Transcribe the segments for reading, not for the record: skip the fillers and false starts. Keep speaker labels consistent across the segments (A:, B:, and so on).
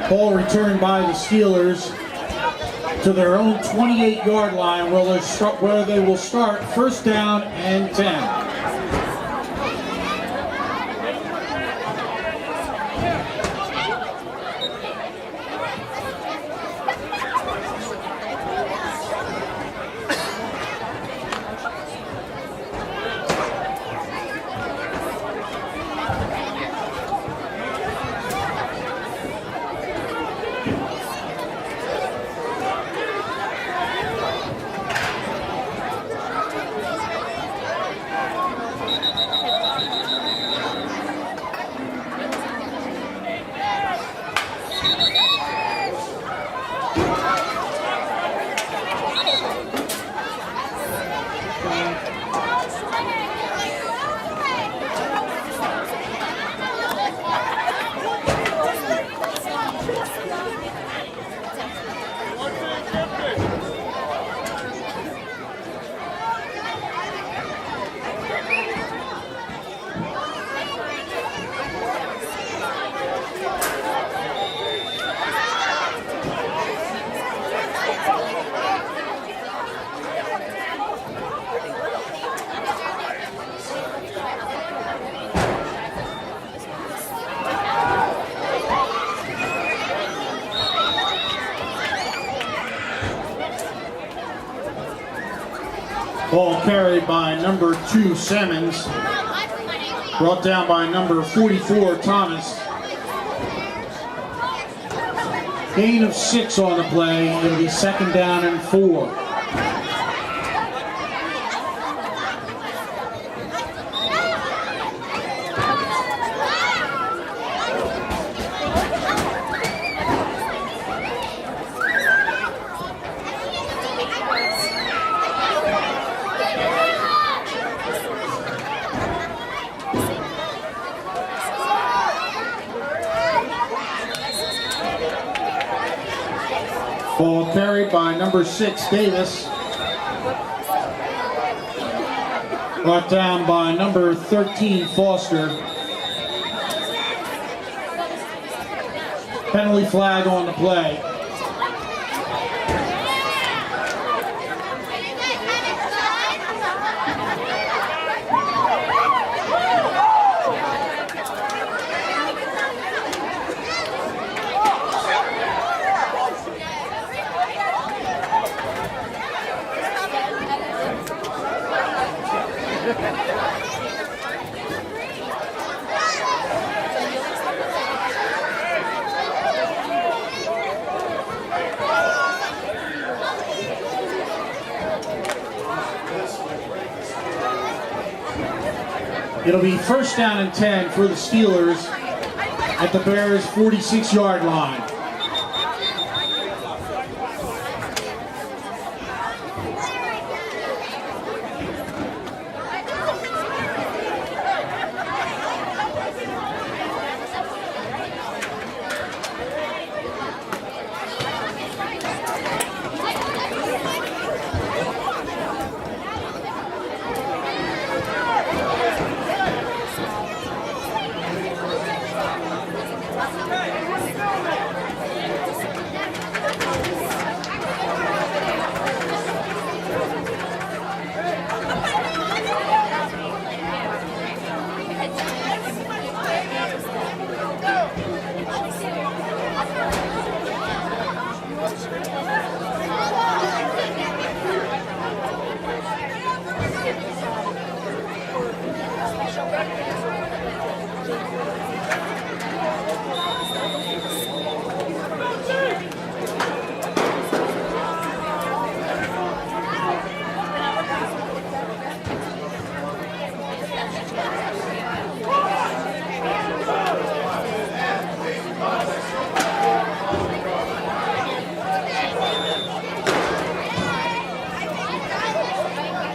A: Ball returned by the Steelers to their own 28-yard line where they will start first down and 10. Ball carried by number 2, Simmons. Brought down by number 44, Thomas. Gain of 6 on the play. It'll be second down and 4. Ball carried by number 6, Davis. Brought down by number 13, Foster. Penalty flag on the play. It'll be first down and 10 for the Steelers at the Bears' 46-yard line.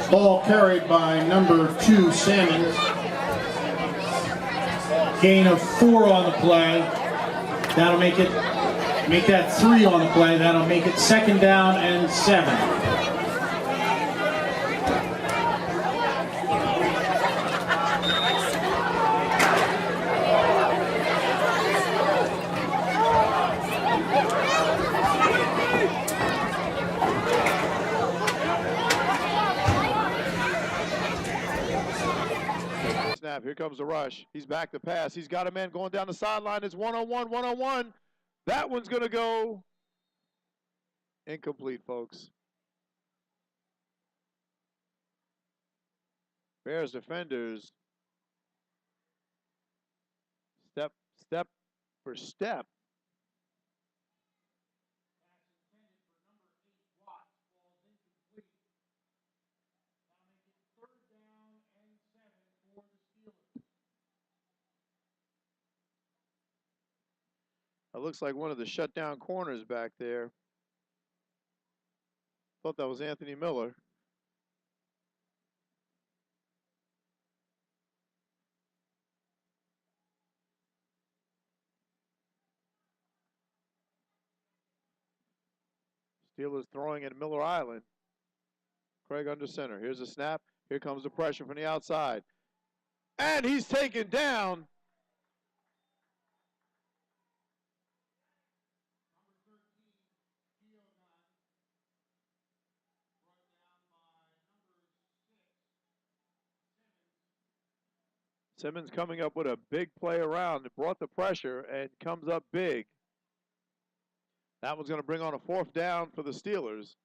A: Ball carried by number 2, Simmons. Gain of 4 on the play. That'll make that 3 on the play. That'll make it second down and 7.
B: snap. Here comes the rush. He's back to pass. He's got a man going down the sideline. It's one-on-one, one-on-one. That one's going to go incomplete, folks. Bears defenders step for step.
A: Pass intended for number 8, Watts, falls incomplete. Now make it 3rd down and 7 for the Steelers.
B: That looks like one of the shutdown corners back there. Thought that was Anthony Miller. Steelers throwing at Miller Island. Craig under center. Here's a snap. Here comes the pressure from the outside. And he's taken down.
A: Number 13, Giovan, brought down by number 6, Simmons.
B: Simmons coming up with a big play around. It brought the pressure and comes up big. That one's going to bring on a 4th down for the Steelers.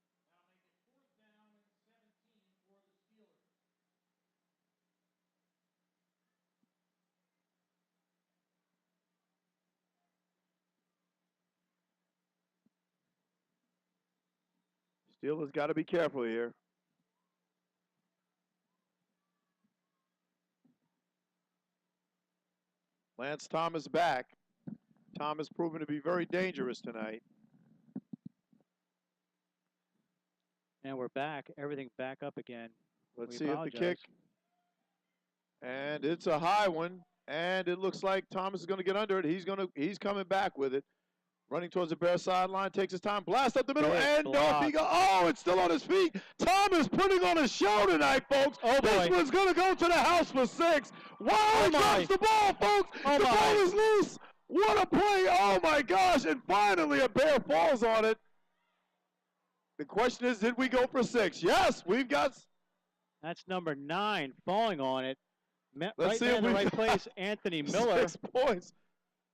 A: That'll make it 4th down and 17 for the Steelers.
B: Steelers got to be careful here. Lance Thomas back. Thomas proven to be very dangerous tonight.
C: And we're back. Everything back up again.
B: Let's see if the kick. And it's a high one. And it looks like Thomas is going to get under it. He's coming back with it. Running towards the Bears sideline, takes his time, blast up the middle, and off he goes. Oh, it's still on his feet. Thomas putting on a show tonight, folks.
C: Oh, boy.
B: This one's going to go to the house for 6. Wow, he drops the ball, folks. The ball is loose. What a play. Oh, my gosh. And finally, a Bear falls on it. The question is, did we go for 6? Yes, we've got.
C: That's number 9 falling on it.
B: Let's see
C: man
B: if
C: in the
B: we
C: right
B: got
C: place, Anthony Miller.
B: 6 points.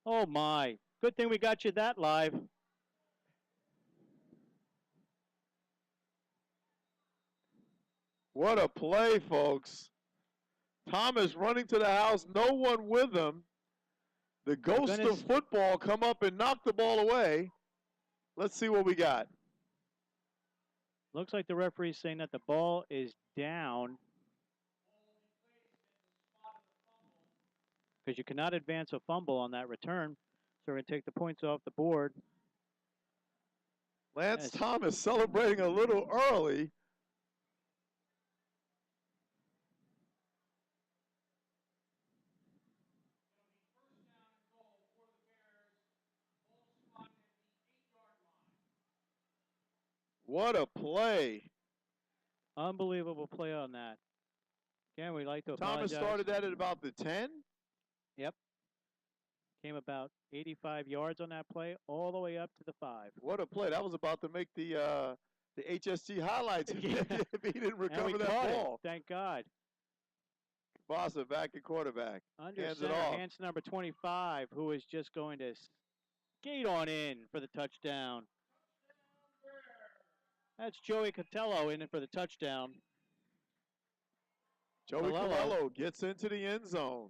C: Oh, my. Good thing we got you that live.
B: What a play, folks. Thomas running to the house, no one with him. The ghost of football come up and knock the ball away. Let's see what we got.
C: Looks like the referee's saying that the ball is down because you cannot advance a fumble on that return. So we're going to take the points off the board.
B: Lance Thomas celebrating a little early. What a play.
C: Unbelievable play on that. Again, we'd like to apologize.
B: Thomas started that at about the 10?
C: Yep. Came about 85 yards on that play, all the way up to the 5.
B: What a play. That was about to make the HSG highlights if he didn't recover that ball.
C: Thank God.
B: Bossa back at quarterback.
C: Under
B: Hands
C: center,
B: it off.
C: hands number 25, who is just going to skate on in for the touchdown. That's Joey Cotello in it for the touchdown.
B: Joey Cotello gets into the end zone.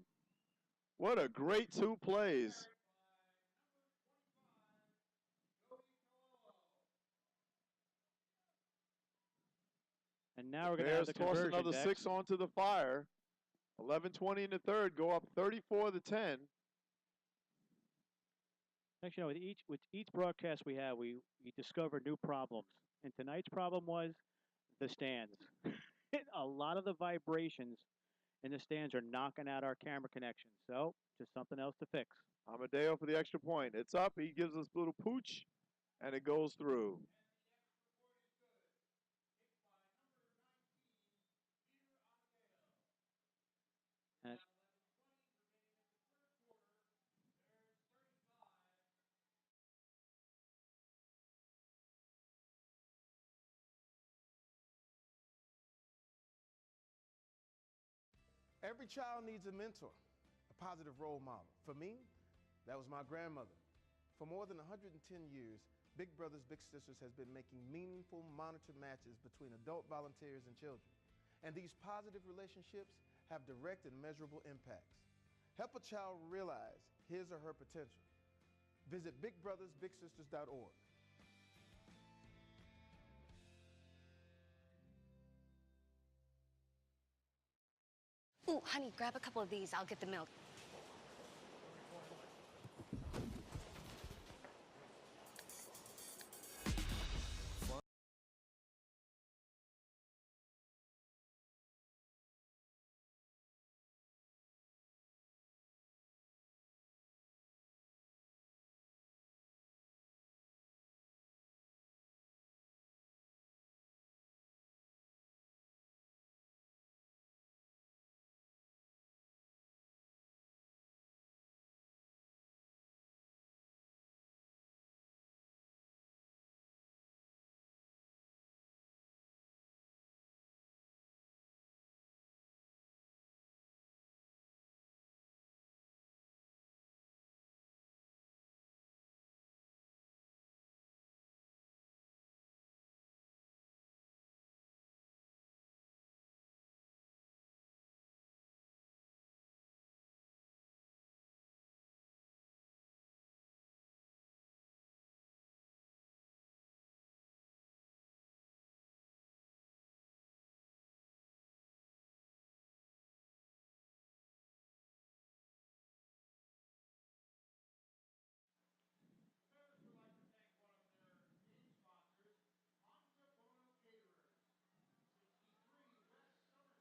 B: What a great 2 plays.
C: And now we're going to have the conversion.
B: Bears toss another 6 onto the fire. 11:20 in the third, go up 34-10.
C: Actually, with each broadcast we have, we discover new problems. And tonight's problem was the stands. A lot of the vibrations in the stands are knocking out our camera connection. So, just something else to fix.
B: Amadeo for the extra point. It's up. He gives us a little pooch, and it goes through.
C: And
D: Every child needs a mentor, a positive role model. For me, that was my grandmother. For more than 110 years, Big Brothers Big Sisters has been making meaningful monitored matches between adult volunteers and children. And these positive relationships have direct and measurable impacts. Help a child realize his or her potential. Visit bigbrothersbigsisters.org.
E: Ooh, honey, grab a couple of these. I'll get the milk.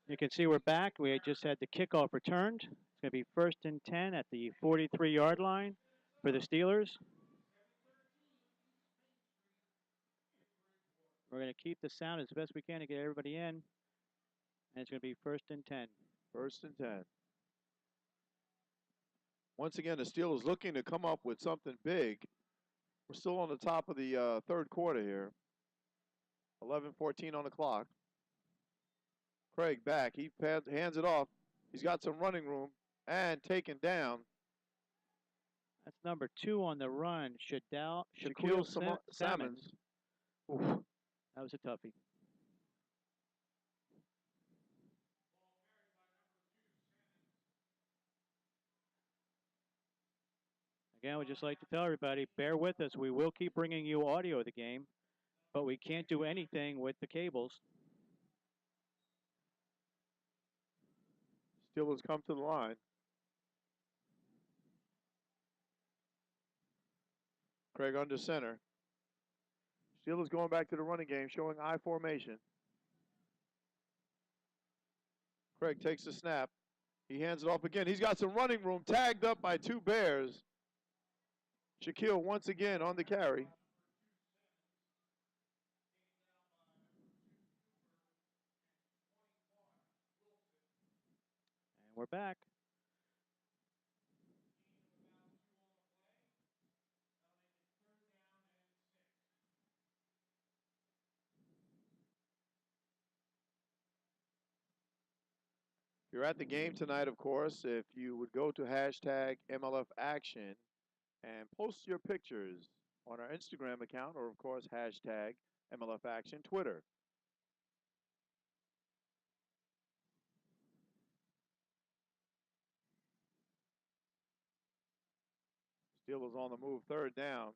C: You can see we're back. We just had the kickoff returned. It's going to be 1st and 10 at the 43-yard line for the Steelers. We're going to keep the sound as best we can to get everybody in. And it's going to be 1st and 10.
B: 1st and 10. Once again, the Steelers looking to come up with something big. We're still on the top of the third quarter here. 11:14 on the clock. Craig back. He hands it off. He's got some running room and taken down.
C: That's number 2 on the run, Shaquille Sammons.
B: Oof.
C: That was a toughie. Again, we'd just like to tell everybody, bear with us. We will keep bringing you audio of the game, but we can't do anything with the cables.
B: Steelers come to the line. Craig under center. Steelers going back to the running game, showing I formation. Craig takes the snap. He hands it off again. He's got some running room, tagged up by 2 Bears. Shaquille once again on the carry.
C: And we're back.
B: If you're at the game tonight, of course, if you would go to hashtag MLF Action and post your pictures on our Instagram account or, of course, hashtag MLF Action Twitter. Steelers on the move, 3rd down.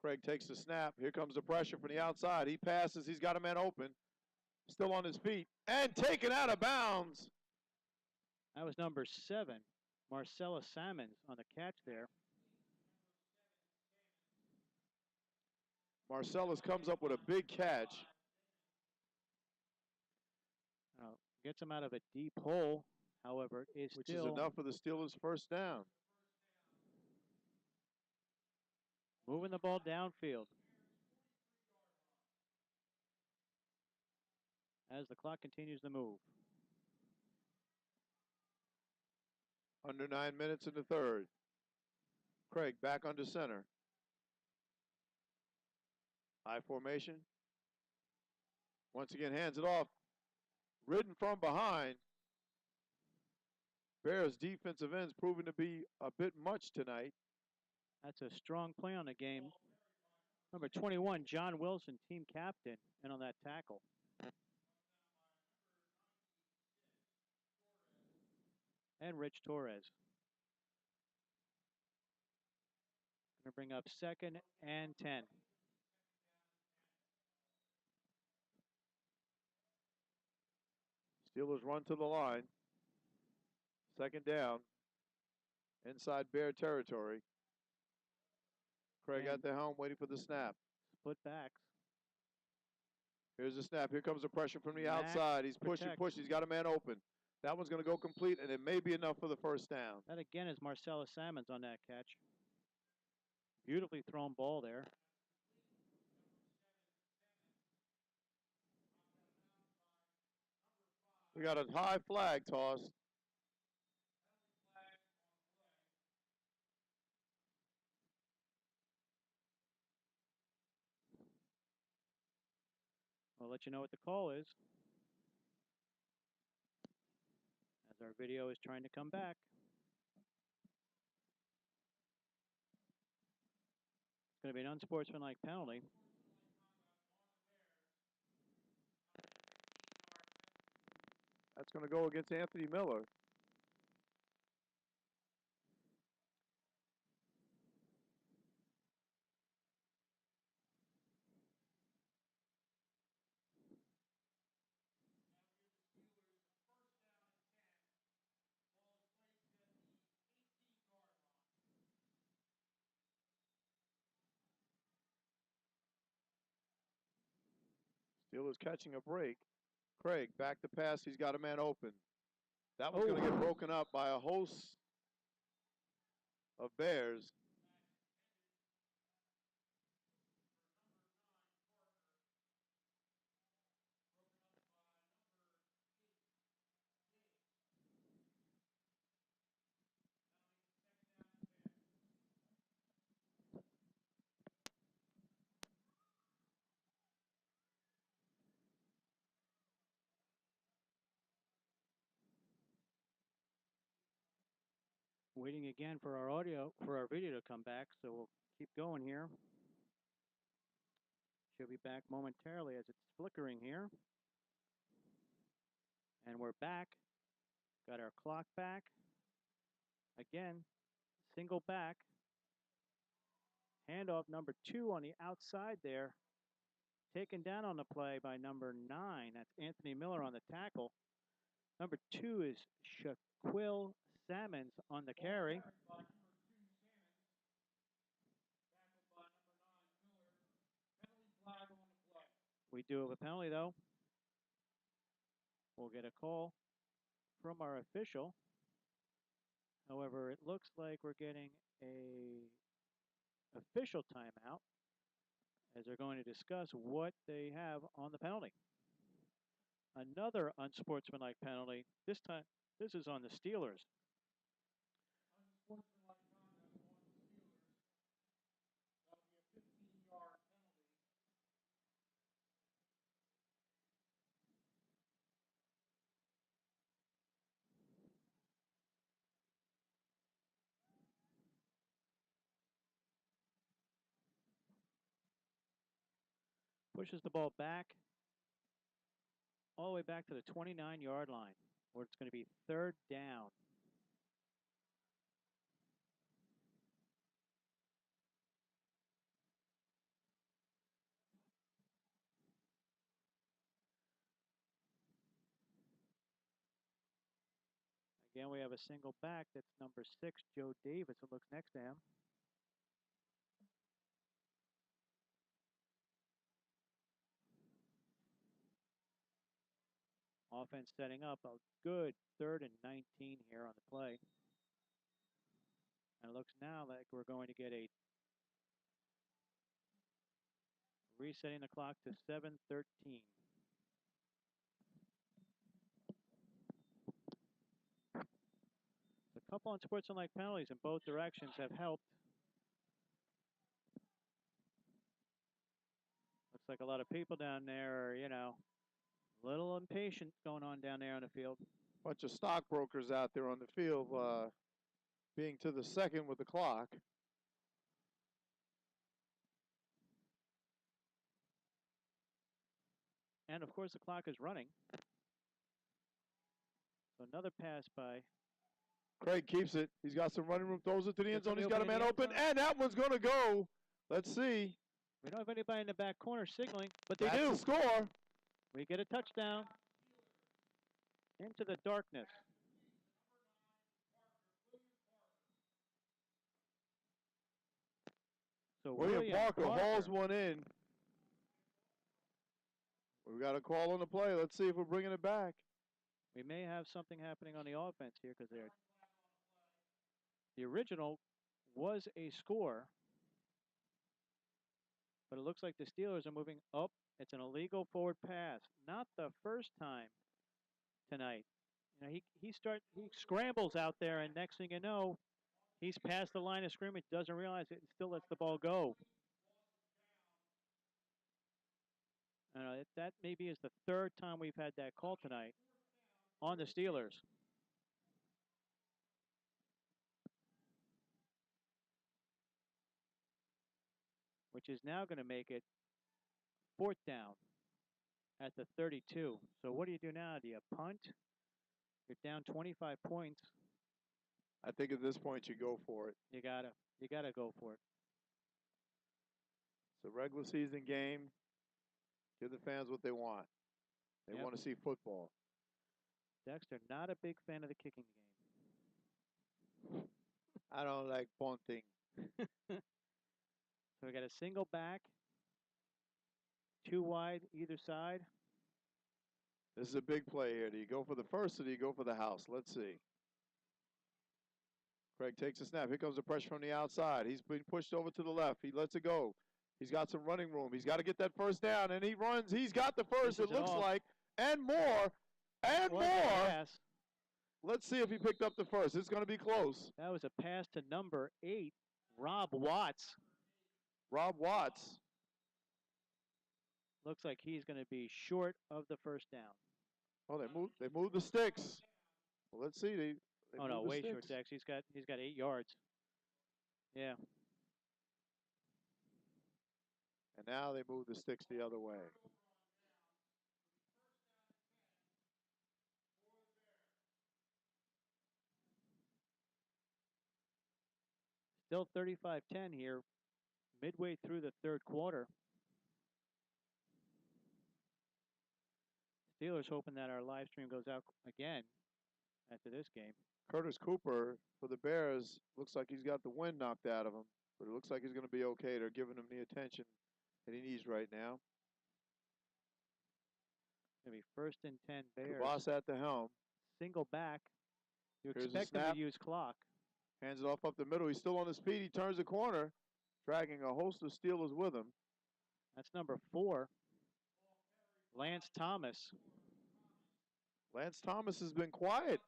B: Craig takes the snap. Here comes the pressure from the outside. He passes. He's got a man open. Still on his feet and taken out of bounds.
C: That was number 7, Marcellus Sammons on the catch there.
B: Marcellus comes up with a big catch.
C: Gets him out of a deep hole, however,
B: which is enough for the Steelers' 1st down.
C: Moving the ball downfield. As the clock continues to move.
B: Under 9 minutes in the 3rd. Craig back under center. I formation. Once again, hands it off. Ridden from behind. Bears defensive ends proving to be a bit much tonight.
C: That's a strong play on the game. Number 21, John Wilson, team captain, and on that tackle. And Rich Torres. Going to bring up 2nd and 10.
B: Steelers run to the line. 2nd down. Inside Bear territory. Craig at the helm waiting for the snap.
C: Split backs.
B: Here's the snap. Here comes the pressure from the outside. He's pushing. He's got a man open. That one's going to go complete, and it may be enough for the first down.
C: That again is Marcellus Salmons on that catch. Beautifully thrown ball there.
B: We got a high flag toss.
C: I'll let you know what the call is as our video is trying to come back. It's going to be an unsportsmanlike penalty.
B: That's going to go against Anthony Miller. Steelers catching a break. Craig back to pass. He's got a man open. That one's going to get broken up by a host of Bears.
C: Waiting again for our video to come back, so we'll keep going here. She'll be back momentarily as it's flickering here. And we're back. Got our clock back. Again, single back. Handoff number 2 on the outside there. Taken down on the play by number 9. That's Anthony Miller on the tackle. Number 2 is Shaquille Salmons on the carry. We do have a penalty, though. We'll get a call from our official. However, it looks like we're getting a official timeout as they're going to discuss what they have on the penalty. Another unsportsmanlike penalty. This time, this is on the Steelers.
A: Unsportsmanlike conduct on the Steelers. That'll be a 15-yard penalty.
C: Pushes the ball back, all the way back to the 29-yard line, where it's going to be 3rd down. Again, we have a single back. That's number 6, Joe Davis, who looks next to him. Offense setting up a good 3rd and 19 here on the play. And it looks now like we're going to get a resetting the clock to 7:13. A couple unsportsmanlike penalties in both directions have helped. Looks like a lot of people down there are, a little impatient going on down there on the field.
B: Bunch of stockbrokers out there on the field being to the second with the clock.
C: And, of course, the clock is running. So another pass by.
B: Craig keeps it. He's got some running room, throws it to the end zone. He's got a
C: open in
B: man
C: the end
B: open,
C: zone.
B: and that one's going to go. Let's see.
C: We don't have anybody in the back corner signaling, but they
B: That's
C: do.
B: the score.
C: We get a touchdown into the darkness. So
B: William Parker hauls one in. We've got a call on the play. Let's see if we're bringing it back.
C: We may have something happening on the offense here because the original was a score, but it looks like the Steelers are moving up. It's an illegal forward pass. Not the first time tonight. You know, he scrambles out there, and next thing you know, he's past the line of scrimmage, doesn't realize it, and still lets the ball go. That maybe is the third time we've had that call tonight on the Steelers. Which is now going to make it 4th down at the 32. So what do you do now? Do you punt? You're down 25 points.
B: I think at this point you go for it.
C: You gotta go for it.
B: It's a regular season game. Give the fans what they want. They want to see football.
C: Dexter, not a big fan of the kicking game.
B: I don't like punting.
C: So we got a single back, 2 wide either side.
B: This is a big play here. Do you go for the first or do you go for the house? Let's see. Craig takes a snap. Here comes the pressure from the outside. He's been pushed over to the left. He lets it go. He's got some running room. He's got to get that first down, and he runs. He's got the first, it looks like, and more, and more.
C: Pass.
B: Let's see if he picked up the first. It's going to be close.
C: That was a pass to number 8, Rob Watts.
B: Rob Watts.
C: Looks like he's going to be short of the first down.
B: Oh, they moved the sticks. Well, let's see. They
C: oh no, way
B: sticks.
C: short, Dex. He's got 8 yards. Yeah.
B: And now they move the sticks the other way.
C: Still 35-10 here, midway through the 3rd quarter. Steelers hoping that our live stream goes out again after this game.
B: Curtis Cooper for the Bears looks like he's got the wind knocked out of him, but it looks like he's going to be okay. They're giving him the attention that he needs right now.
C: Going to be 1st and 10 Bears.
B: Boss at the helm.
C: Single back. You
B: Here's
C: expect them to use clock.
B: Hands it off up the middle. He's still on his feet. He turns the corner, dragging a host of Steelers with him.
C: That's number 4, Lance Thomas.
B: Lance Thomas has been quiet.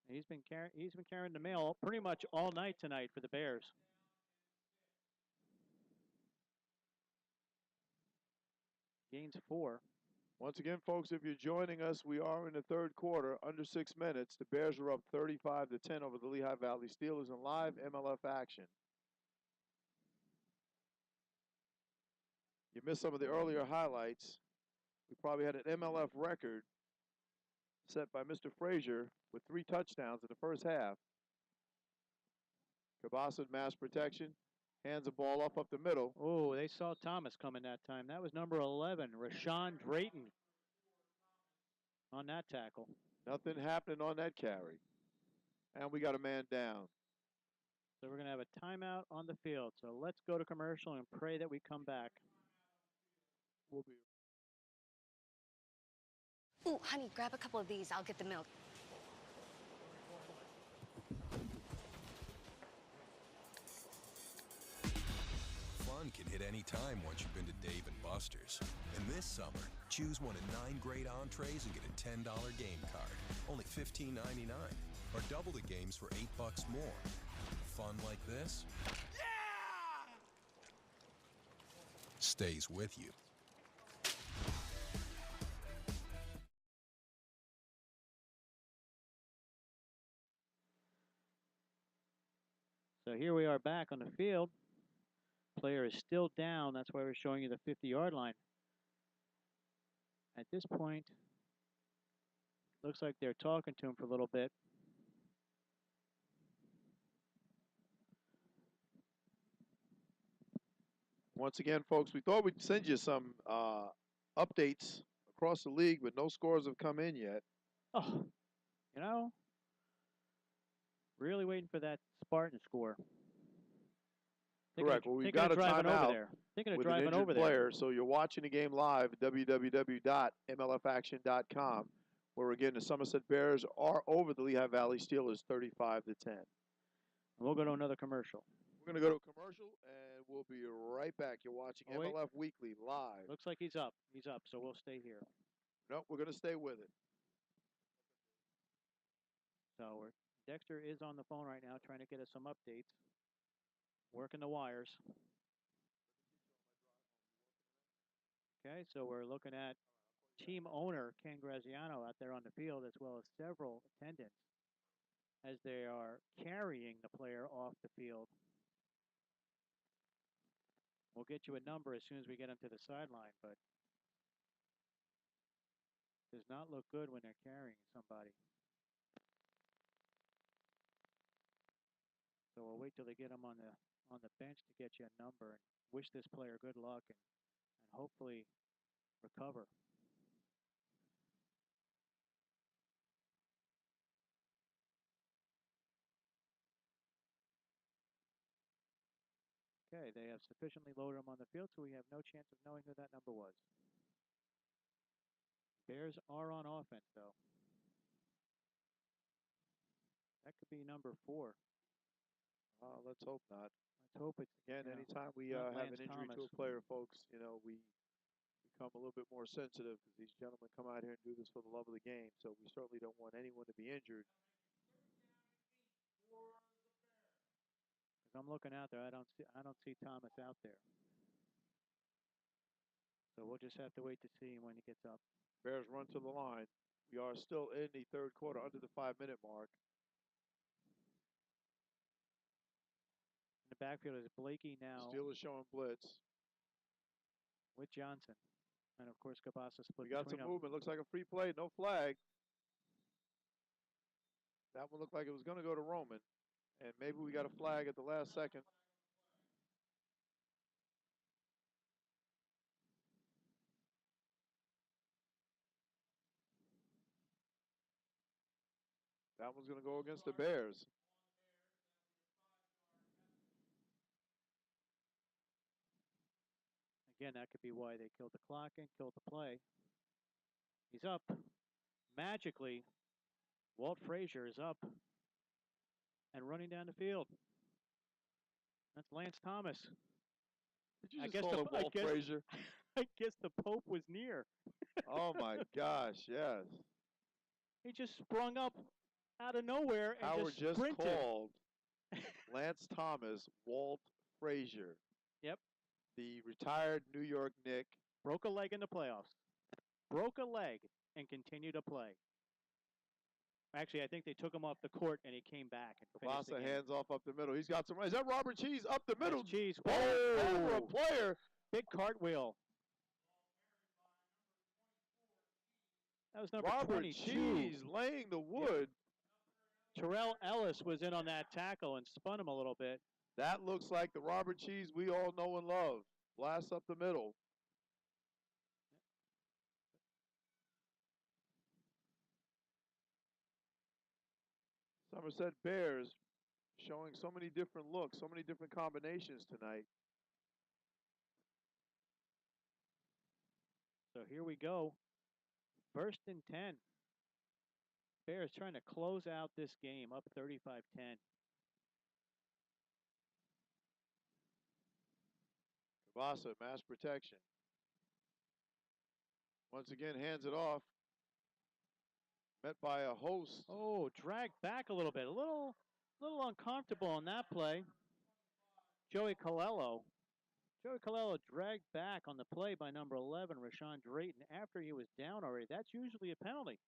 C: He's been carrying the mail pretty much all night tonight for the Bears. Gains 4.
B: Once again, folks, if you're joining us, we are in the 3rd quarter, under 6 minutes. The Bears are up 35-10 over the Lehigh Valley Steelers in live MLF action. You missed some of the earlier highlights. We probably had an MLF record set by Mr. Frazier with 3 touchdowns in the first half. Cabasa mass protection. Hands the ball off up the middle.
C: Oh, they saw Thomas coming that time. That was number 11, Rashawn Drayton, on that tackle.
B: Nothing happening on that carry. And we got a man down.
C: So we're going to have a timeout on the field. So let's go to commercial and pray that we come back.
B: We'll be.
E: Ooh, honey, grab a couple of these. I'll get the milk.
F: Fun can hit any time once you've been to Dave & Buster's. And this summer, choose one of 9 great entrees and get a $10 game card, only $15.99. Or double the games for $8 more. Fun like this? Yeah! Stays with you.
C: So here we are back on the field. Player is still down. That's why we're showing you the 50-yard line. At this point, looks like they're talking to him for a little bit.
G: Once again, folks, we thought we'd send you some updates across the league, but no scores have come in yet.
C: Oh, you know, really waiting for that Spartan score.
G: Correct. Well, we've got a timeout with an injured player. So you're watching the game live at www.mlfaction.com, where again the Somerset Bears are over the Lehigh Valley Steelers 35-10.
C: We'll go to another commercial.
G: We're going to go to a commercial, and we'll be right back. You're watching MLF Weekly live.
C: Looks like he's up. He's up, so we'll stay here.
G: Nope, we're going to stay with it.
C: So Dexter is on the phone right now trying to get us some updates. Working the wires. Okay, so we're looking at team owner Ken Graziano out there on the field, as well as several attendants as they are carrying the player off the field. We'll get you a number as soon as we get him to the sideline, but does not look good when they're carrying somebody. So we'll wait till they get him on the bench to get you a number and wish this player good luck and hopefully recover. Okay, they have sufficiently loaded him on the field, so we have no chance of knowing who that number was. Bears are on offense, though. That could be number 4.
G: Let's hope not.
C: Let's hope it's
G: again. Anytime we have an injury to a player, folks, you know, we become a little bit more sensitive because these gentlemen come out here and do this for the love of the game. So we certainly don't want anyone to be injured.
C: As I'm looking out there, I don't see Thomas out there. So we'll just have to wait to see when he gets up.
G: Bears run to the line. We are still in the third quarter, under the 5-minute mark.
C: In the backfield is Blakey now.
G: Steelers showing blitz
C: with Johnson. And, of course, Cabasa split.
G: We got some movement. Looks like a free play. No flag. That one looked like it was going to go to Roman. And maybe we got a flag at the last second. That one's going to go against the Bears.
C: Again, that could be why they killed the clock and killed the play. He's up. Magically, Walt Frazier is up and running down the field. That's Lance Thomas.
G: Did you just call him Walt Frazier?
C: I guess the Pope was near.
G: Oh, my gosh, yes.
C: He just sprung up out of nowhere and
G: Howard
C: just sprinted.
G: Called Lance Thomas Walt Frazier.
C: Yep.
G: The retired New York Knick.
C: Broke a leg in the playoffs. Broke a leg and continued to play. Actually, I think they took him off the court and he came back.
G: Cabasa hands off up the middle. He's got some. Is that Robert Cheese up the middle?
C: That's Cheese.
G: Over a player.
C: Big cartwheel. That was number
G: Robert
C: 22.
G: Cheese laying the wood.
C: Yep. Terrell Ellis was in on that tackle and spun him a little bit.
G: That looks like the Robert Cheese we all know and love. Blast up the middle. Somerset Bears showing so many different looks, so many different combinations tonight.
C: So here we go. 1st and 10. Bears trying to close out this game up 35-10.
G: Cabasa, mass protection. Once again, hands it off. Met by a host.
C: Oh, dragged back a little bit. A little uncomfortable on that play. Joey Colello. Joey Colello dragged back on the play by number 11, Rashawn Drayton, after he was down already. That's usually a penalty.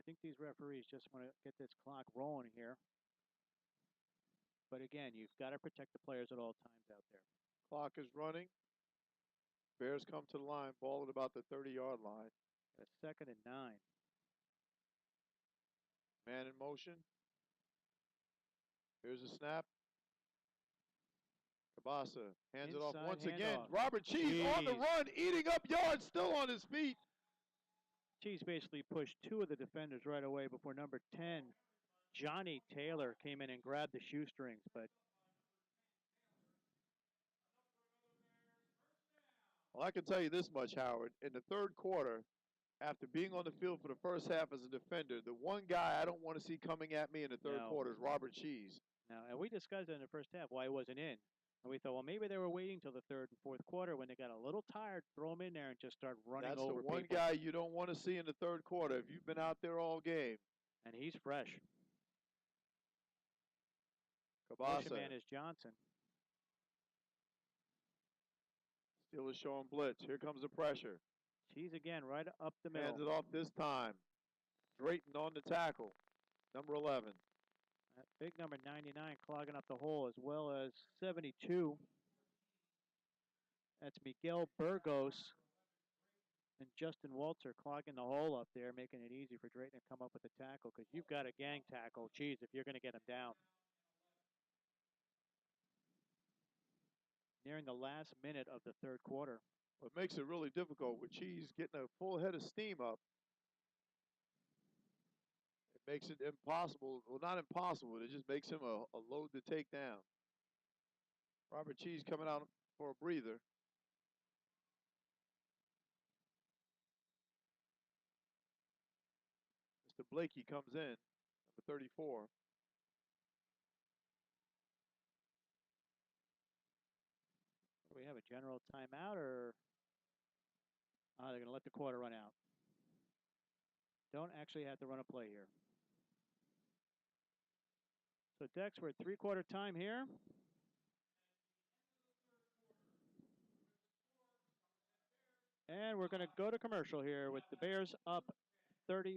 C: I think these referees just want to get this clock rolling here. But again, you've got to protect the players at all times out there.
G: Clock is running. Bears come to the line, ball at about the 30-yard line.
C: Got a 2nd and 9.
G: Man in motion. Here's a snap. Cabasa hands it off once again. Robert Cheese on the run, eating up yards, still on his feet.
C: Cheese basically pushed 2 of the defenders right away before number 10, Johnny Taylor, came in and grabbed the shoestrings. But
G: well, I can tell you this much, Howard. In the third quarter, after being on the field for the first half as a defender, the one guy I don't want to see coming at me in the third quarter is Robert Cheese.
C: No, and we discussed it in the first half why he wasn't in. And we thought, well, maybe they were waiting till the third and fourth quarter when they got a little tired, throw him in there and just start running over people.
G: That's the one guy you don't want to see in the third quarter if you've been out there all game.
C: And he's fresh.
G: Cabasa.
C: Motion man is Johnson.
G: Steelers showing blitz. Here comes the pressure.
C: Cheese again, right up the middle.
G: Hands it off this time. Drayton on the tackle. Number 11.
C: That big number 99 clogging up the hole, as well as 72. That's Miguel Burgos and Justin Walter clogging the hole up there, making it easy for Drayton to come up with the tackle, because you've got a gang tackle, Cheese, if you're going to get him down. Nearing the last minute of the third quarter.
G: What makes it really difficult with Cheese getting a full head of steam up, it makes it impossible. Well, not impossible. It just makes him a load to take down. Robert Cheese coming out for a breather. Mr. Blakey comes in, number 34.
C: Do we have a general timeout, or they're going to let the quarter run out? Don't actually have to run a play here. So, Dex, we're at three-quarter time here. And we're going to go to commercial here with the Bears up 35-10.